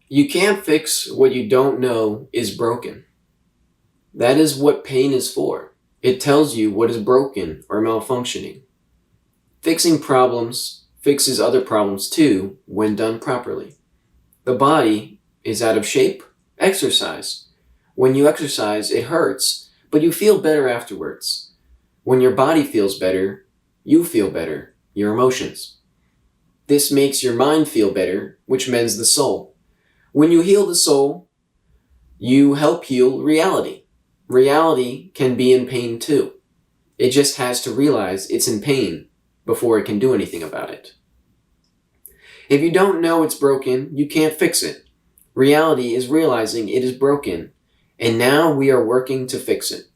You can't fix what you don't know is broken. That is what pain is for. It tells you what is broken or malfunctioning. Fixing problems fixes other problems too when done properly. The body is out of shape. Exercise. When you exercise, it hurts, but you feel better afterwards. When your body feels better, you feel better, your emotions. This makes your mind feel better, which mends the soul. When you heal the soul, you help heal reality. Reality can be in pain too. It just has to realize it's in pain before it can do anything about it. If you don't know it's broken, you can't fix it. Reality is realizing it is broken, and now we are working to fix it.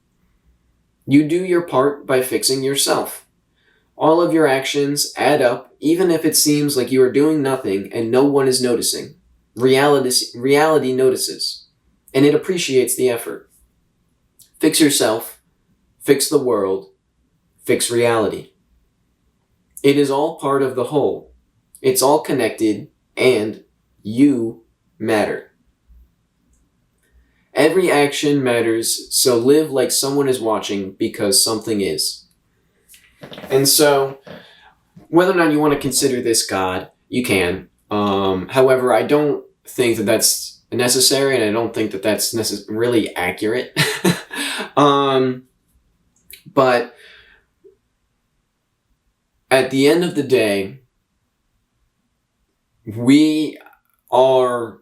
You do your part by fixing yourself. All of your actions add up, even if it seems like you are doing nothing and no one is noticing. Reality notices, and it appreciates the effort. Fix yourself, fix the world, fix reality. It is all part of the whole. It's all connected, and you matter. Every action matters, so live like someone is watching because something is. And so, whether or not you want to consider this God, you can. However, I don't think that that's necessary, and I don't think that that's really accurate. But at the end of the day, we are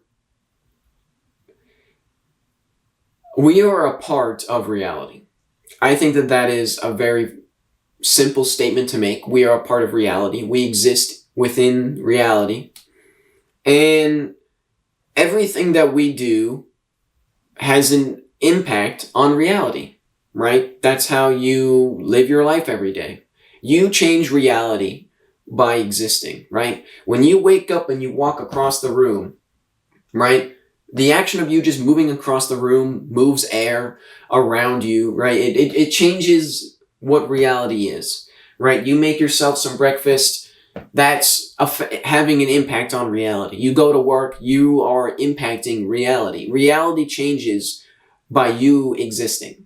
a part of reality. I think that that is a very simple statement to make. We are a part of reality. We exist within reality. And everything that we do has an impact on reality, right? That's how you live your life every day. You change reality by existing, right? When you wake up and you walk across the room, right? The action of you just moving across the room moves air around you, right? It changes what reality is, right? You make yourself some breakfast, that's having an impact on reality. You go to work, you are impacting reality. Reality changes by you existing.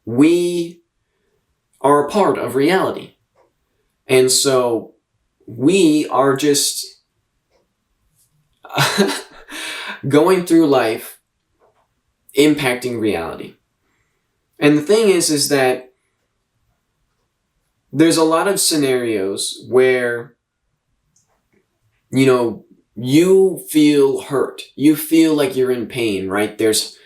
We are a part of reality. And so we are just going through life impacting reality. And the thing is that there's a lot of scenarios where, you feel hurt. You feel like you're in pain, right? There's,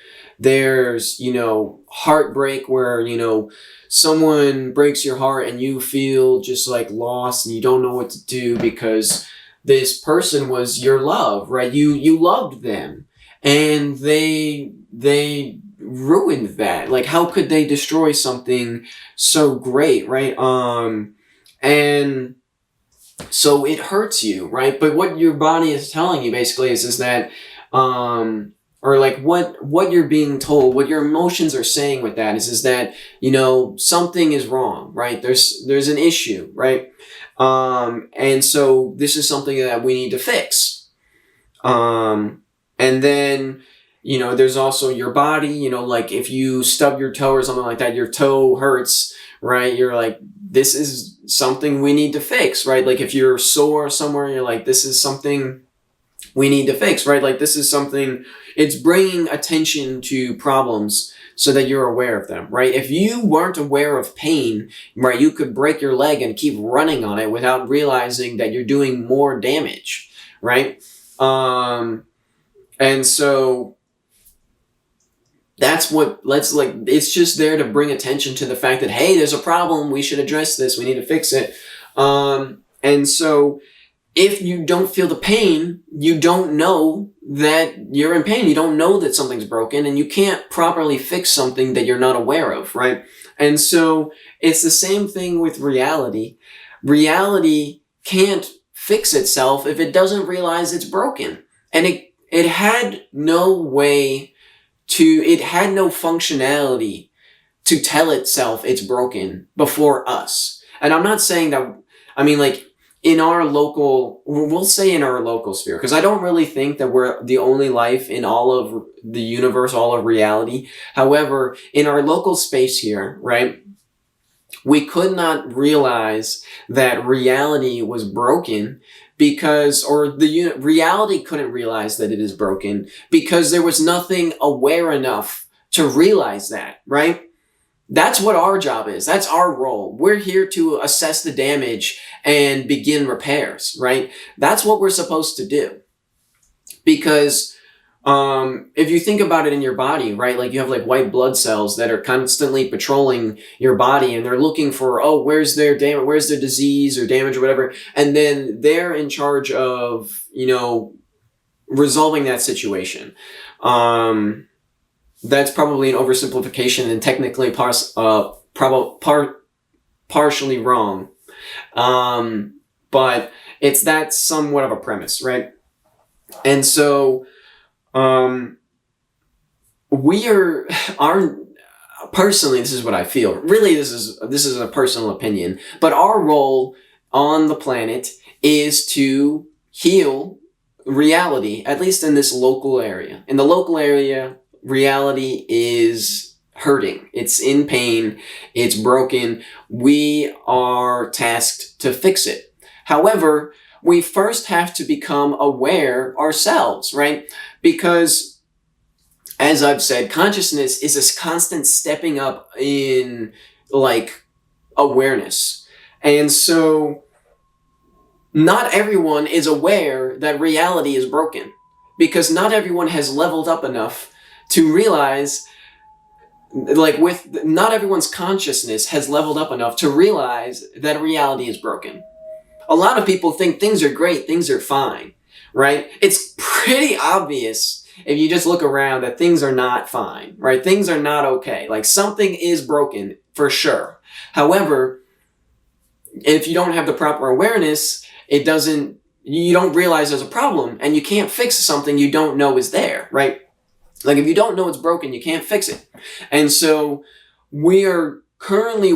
heartbreak where, someone breaks your heart and you feel just like lost and you don't know what to do because this person was your love, right? You loved them and they ruined that. Like, how could they destroy something so great, right? And so it hurts you, right? But what your body is telling you basically is that, or like what you're being told, what your emotions are saying with that is that, something is wrong, right? There's an issue, right? And so this is something that we need to fix. And then, there's also your body, like if you stub your toe or something like that, your toe hurts, right? You're like, this is something we need to fix, right? Like if you're sore somewhere, you're like, this is something we need to fix, right? Like this is something, it's bringing attention to problems so that you're aware of them, right? If you weren't aware of pain, right, you could break your leg and keep running on it without realizing that you're doing more damage, right? And so it's just there to bring attention to the fact that, hey, there's a problem, we should address this, we need to fix it. And so if you don't feel the pain, you don't know that you're in pain. You don't know that something's broken, and you can't properly fix something that you're not aware of, right? And so it's the same thing with reality. Reality can't fix itself if it doesn't realize it's broken. And it had no functionality to tell itself it's broken before us. And I'm not saying that, in our local, we'll say in our local sphere, because I don't really think that we're the only life in all of the universe, all of reality. However, in our local space here, right, we could not realize that reality was broken because, or reality couldn't realize that it is broken because there was nothing aware enough to realize that, right? That's what our job is. That's our role. We're here to assess the damage and begin repairs, right? That's what we're supposed to do. Because if you think about it in your body, right, like you have like white blood cells that are constantly patrolling your body and they're looking for, oh, where's their damage, where's their disease or damage or whatever. And then they're in charge of, resolving that situation. That's probably an oversimplification and technically partially wrong. But that's somewhat of a premise, right? And so, personally, this is what I feel. Really, this is a personal opinion, but our role on the planet is to heal reality, at least in this local area. In the local area, reality is hurting. It's in pain. It's broken. We are tasked to fix it. However, we first have to become aware ourselves, right? Because, as I've said, consciousness is this constant stepping up in, like, awareness. And so, not everyone is aware that reality is broken. Because not everyone has leveled up enough to realize, not everyone's consciousness has leveled up enough to realize that reality is broken. A lot of people think things are great, things are fine, right? It's pretty obvious if you just look around that things are not fine, right? Things are not okay. Like something is broken for sure. However, if you don't have the proper awareness, you don't realize there's a problem and you can't fix something you don't know is there, right? Like if you don't know it's broken, you can't fix it. And so we are currently,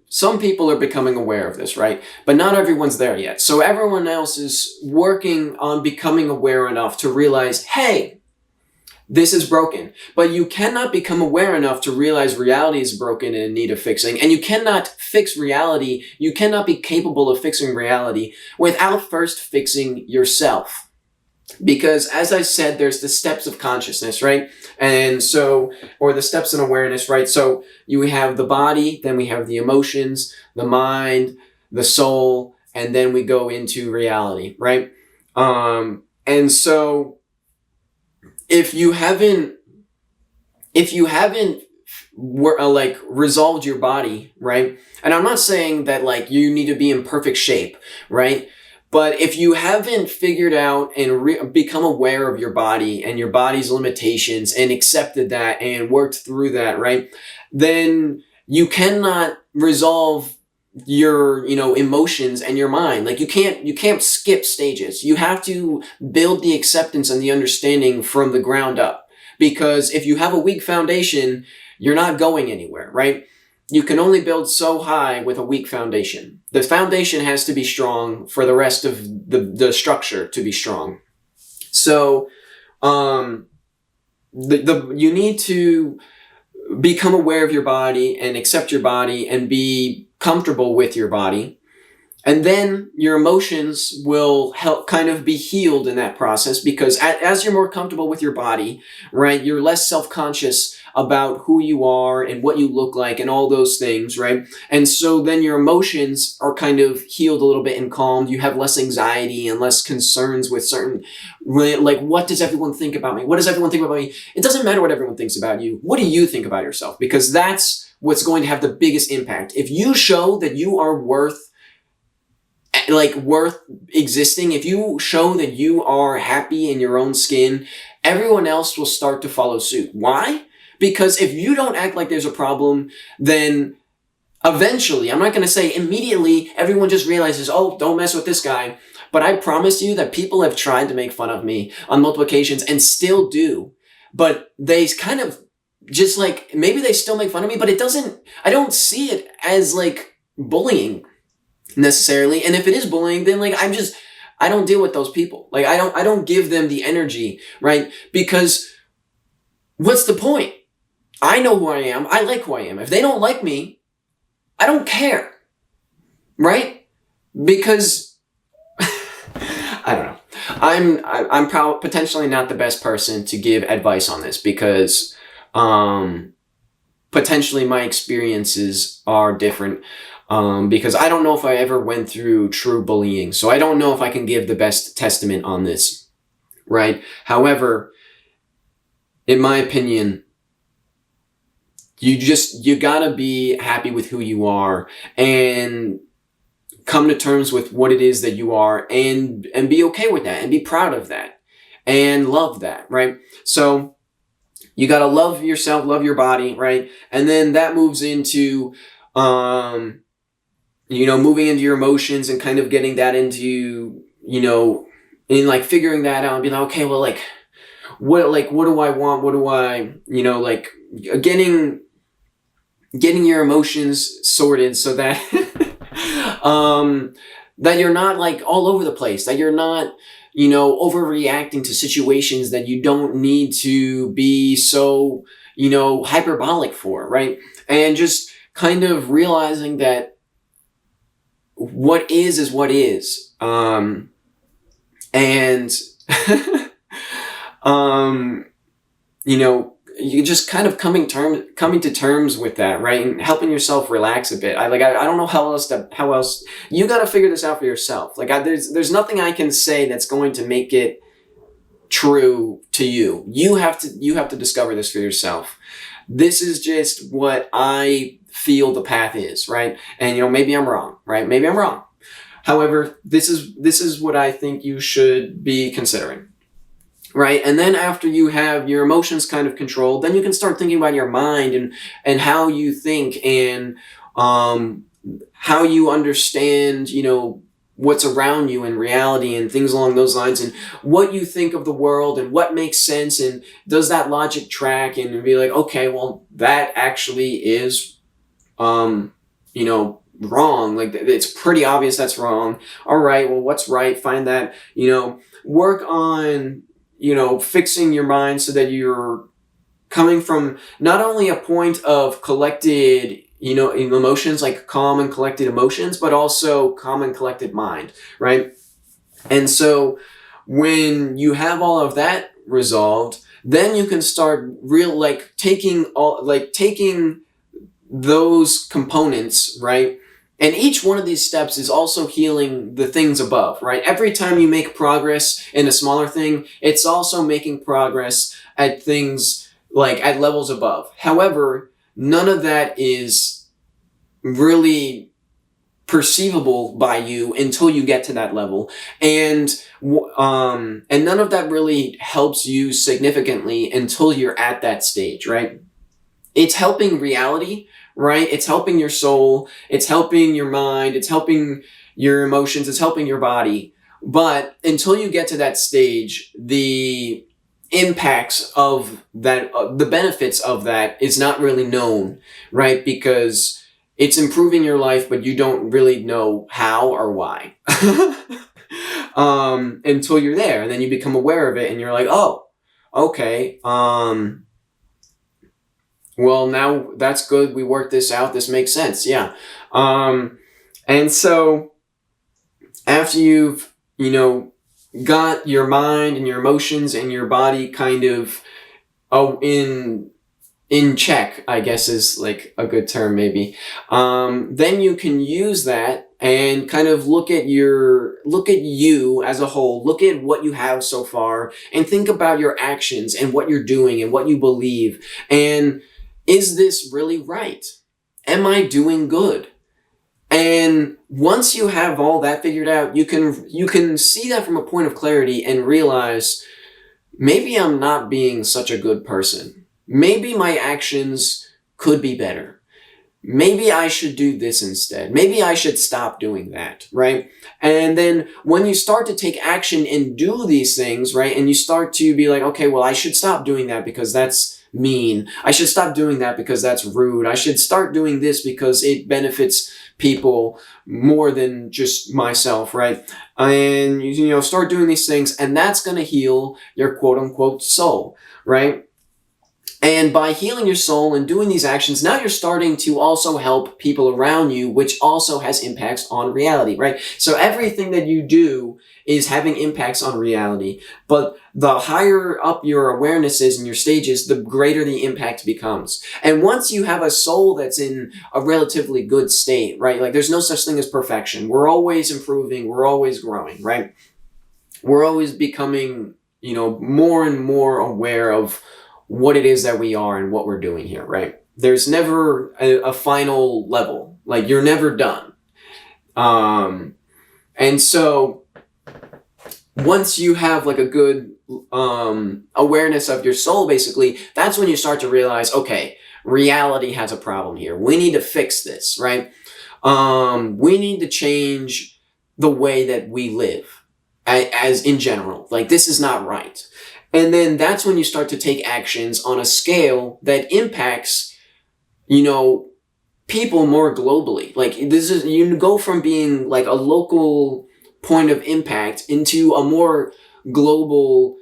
some people are becoming aware of this, right? But not everyone's there yet. So everyone else is working on becoming aware enough to realize, hey, this is broken. But you cannot become aware enough to realize reality is broken and in need of fixing. And you cannot fix reality. You cannot be capable of fixing reality without first fixing yourself. Because as I said, there's the steps of consciousness, right? And so, or the steps in awareness, right? So you have the body, then we have the emotions, the mind, the soul, and then we go into reality, right? And so if you haven't resolved your body, right? And I'm not saying that you need to be in perfect shape, right? But if you haven't figured out and become aware of your body and your body's limitations and accepted that and worked through that, right, then you cannot resolve your, emotions and your mind. Like you can't skip stages. You have to build the acceptance and the understanding from the ground up. Because if you have a weak foundation, you're not going anywhere, right? You can only build so high with a weak foundation. The foundation has to be strong for the rest of the structure to be strong. So, you need to become aware of your body and accept your body and be comfortable with your body. And then your emotions will help kind of be healed in that process because as you're more comfortable with your body, right, you're less self-conscious about who you are and what you look like and all those things, right? And so then your emotions are kind of healed a little bit and calmed. You have less anxiety and less concerns with certain, what does everyone think about me? What does everyone think about me? It doesn't matter what everyone thinks about you. What do you think about yourself? Because that's what's going to have the biggest impact. If you show that you are worth existing, if you show that you are happy in your own skin, everyone else will start to follow suit. Why? Because if you don't act like there's a problem, then eventually, I'm not going to say immediately, everyone just realizes, oh, don't mess with this guy. But I promise you that people have tried to make fun of me on multiple occasions and still do. But they kind of just maybe they still make fun of me, but I don't see it as bullying. necessarily. And if it is bullying, then like I don't deal with those people. Like I don't give them the energy, right? Because what's the point? I know who I am. I like who I am. If they don't like me, I don't care, right? Because I don't know. I'm potentially not the best person to give advice on this because potentially my experiences are different. Because I don't know if I ever went through true bullying, so I don't know if I can give the best testament on this, right? However, in my opinion, you gotta be happy with who you are and come to terms with what it is that you are and be okay with that and be proud of that and love that, right? So you gotta love yourself, love your body, right? And then that moves into, moving into your emotions and kind of getting that into, in like figuring that out and being like, okay, well, what do I want? What do I, getting your emotions sorted so that, that you're not like all over the place, that you're not, overreacting to situations that you don't need to be so, hyperbolic for, right? And just kind of realizing that what is what is. And, you just kind of coming to terms with that, right? And helping yourself relax a bit. I don't know how else you got to figure this out for yourself. There's nothing I can say that's going to make it true to you. You have to discover this for yourself. This is just what I feel the path is, right? And maybe I'm wrong, right? Maybe I'm wrong. However, this is what I think you should be considering. Right? And then after you have your emotions kind of controlled, then you can start thinking about your mind and how you think and how you understand, what's around you in reality and things along those lines and what you think of the world and what makes sense and does that logic track and be like, okay, well, that actually is, wrong. Like it's pretty obvious that's wrong. All right, well, what's right? Find that, work on fixing your mind so that you're coming from not only a point of collected, emotions, like calm and collected emotions, but also calm and collected mind, right? And so when you have all of that resolved, then you can start taking those components, right? And each one of these steps is also healing the things above, right? Every time you make progress in a smaller thing, it's also making progress at things at levels above. However, none of that is really perceivable by you until you get to that level. And none of that really helps you significantly until you're at that stage, right? It's helping reality, right? It's helping your soul. It's helping your mind. It's helping your emotions. It's helping your body. But until you get to that stage, the impacts of that, the benefits of that is not really known, right? Because it's improving your life, but you don't really know how or why until you're there. And then you become aware of it and you're like, oh, okay. Well, now that's good. We worked this out. This makes sense. Yeah. And so after you've, got your mind and your emotions and your body kind of, in check, I guess is like a good term maybe. Then you can use that and kind of look at you as a whole, look at what you have so far and think about your actions and what you're doing and what you believe. And is this really right? Am I doing good? And once you have all that figured out, you can see that from a point of clarity and realize maybe I'm not being such a good person. Maybe my actions could be better. Maybe I should do this instead. Maybe I should stop doing that, right? And then when you start to take action and do these things, right, and you start to be like, okay, well, I should stop doing that because that's mean. I should stop doing that because that's rude. I should start doing this because it benefits people more than just myself, right? And, start doing these things, and that's going to heal your quote unquote soul, right? And by healing your soul and doing these actions, now you're starting to also help people around you, which also has impacts on reality, right? So everything that you do is having impacts on reality. But the higher up your awareness is and your stages, the greater the impact becomes. And once you have a soul that's in a relatively good state, right? Like there's no such thing as perfection. We're always improving. We're always growing, right? We're always becoming, more and more aware of what it is that we are and what we're doing here, right? There's never a final level. Like you're never done. And so once you have like a good awareness of your soul, basically, that's when you start to realize, okay, reality has a problem here. We need to fix this, right? We need to change the way that we live as in general. Like this is not right. And then that's when you start to take actions on a scale that impacts, people more globally. Like you go from being like a local point of impact into a more global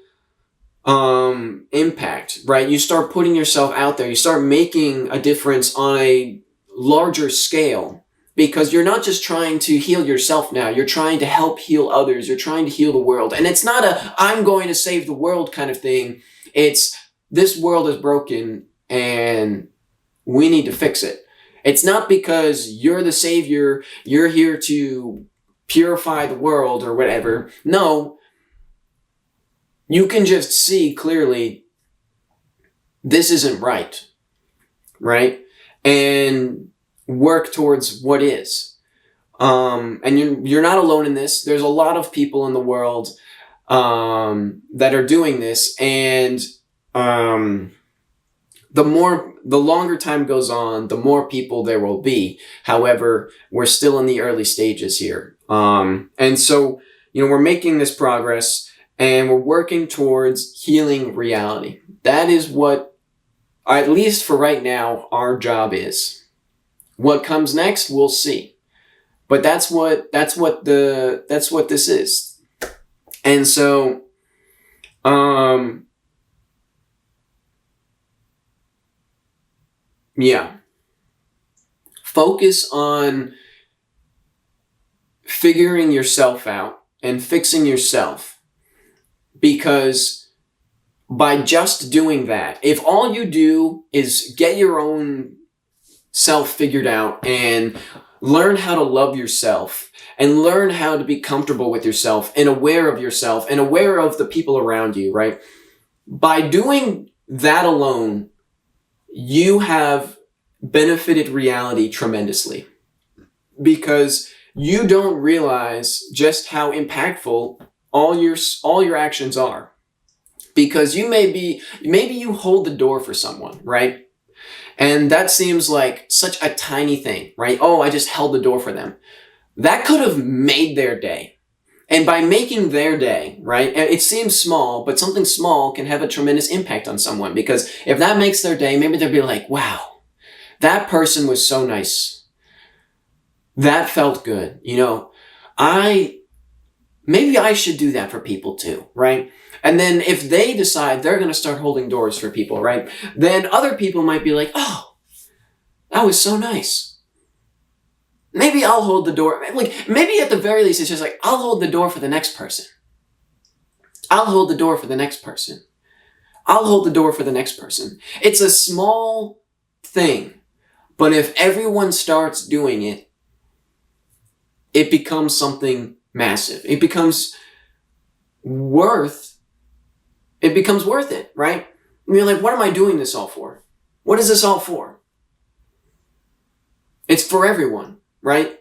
impact, right? You start putting yourself out there. You start making a difference on a larger scale. Because you're not just trying to heal yourself now, you're trying to help heal others, you're trying to heal the world. And it's not I'm going to save the world kind of thing. It's this world is broken and we need to fix it. It's not because you're the savior, you're here to purify the world or whatever. No, you can just see clearly this isn't right, right? And work towards what is. And you're not alone in this. There's a lot of people in the world that are doing this, and the longer time goes on, the more people there will be. However, we're still in the early stages here. And so, we're making this progress and we're working towards healing reality. That is what, at least for right now, our job is. What comes next, we'll see. But that's what this is. And so, yeah. Focus on figuring yourself out and fixing yourself. Because by just doing that, if all you do is get your own self figured out and learn how to love yourself and learn how to be comfortable with yourself and aware of yourself and aware of the people around you, right? By doing that alone, you have benefited reality tremendously because you don't realize just how impactful all your actions are. Because maybe you hold the door for someone, right? And that seems like such a tiny thing, right? Oh, I just held the door for them. That could have made their day. And by making their day, right, it seems small, but something small can have a tremendous impact on someone. Because if that makes their day, maybe they'll be like, wow, that person was so nice. That felt good. Maybe I should do that for people too, right? And then if they decide they're going to start holding doors for people, right? Then other people might be like, oh, that was so nice. Maybe I'll hold the door. Like, maybe at the very least, it's just like, I'll hold the door for the next person. I'll hold the door for the next person. I'll hold the door for the next person. It's a small thing, but if everyone starts doing it, it becomes something massive. It becomes worth it, right? And you're like, what am I doing this all for? What is this all for? It's for everyone, right?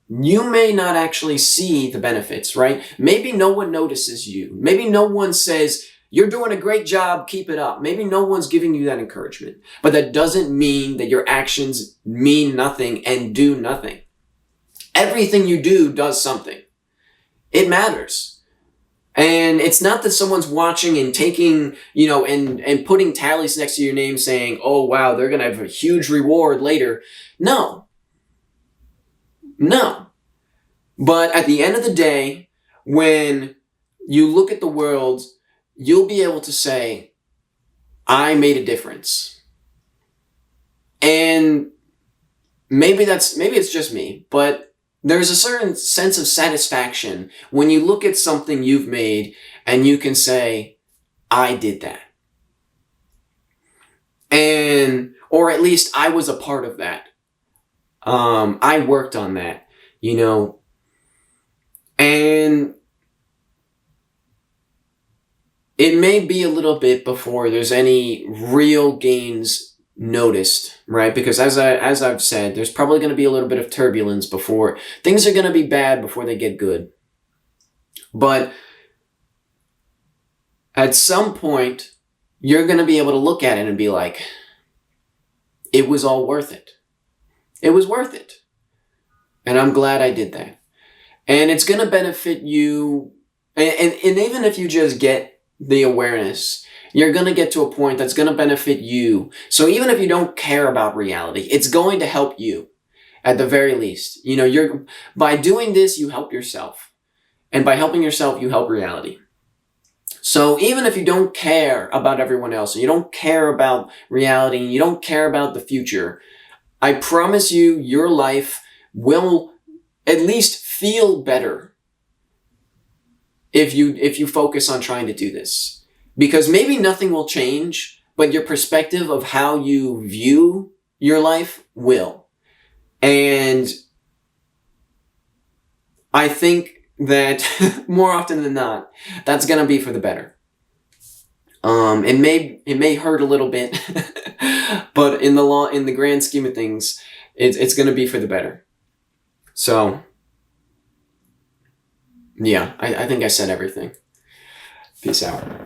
You may not actually see the benefits, right? Maybe no one notices you. Maybe no one says, you're doing a great job, keep it up. Maybe no one's giving you that encouragement. But that doesn't mean that your actions mean nothing and do nothing. Everything you do does something. It matters. And it's not that someone's watching and taking, and putting tallies next to your name saying, oh, wow, they're going to have a huge reward later. No. But at the end of the day, when you look at the world, you'll be able to say, I made a difference. And maybe it's just me, but there's a certain sense of satisfaction when you look at something you've made and you can say, I did that. Or at least I was a part of that. I worked on that, and it may be a little bit before there's any real gains noticed, right? Because as I've said, there's probably going to be a little bit of turbulence before things are going to be bad before they get good. But at some point, you're going to be able to look at it and be like, it was all worth it. It was worth it. And I'm glad I did that. And it's going to benefit you. And even if you just get the awareness, you're going to get to a point that's going to benefit you. So even if you don't care about reality, it's going to help you at the very least. By doing this, you help yourself. And by helping yourself, you help reality. So even if you don't care about everyone else, and you don't care about reality, and you don't care about the future, I promise you, your life will at least feel better if you focus on trying to do this. Because maybe nothing will change, but your perspective of how you view your life will. And I think that more often than not, that's going to be for the better. It may hurt a little bit, but in the grand scheme of things, it's going to be for the better. So, yeah, I think I said everything. Peace out.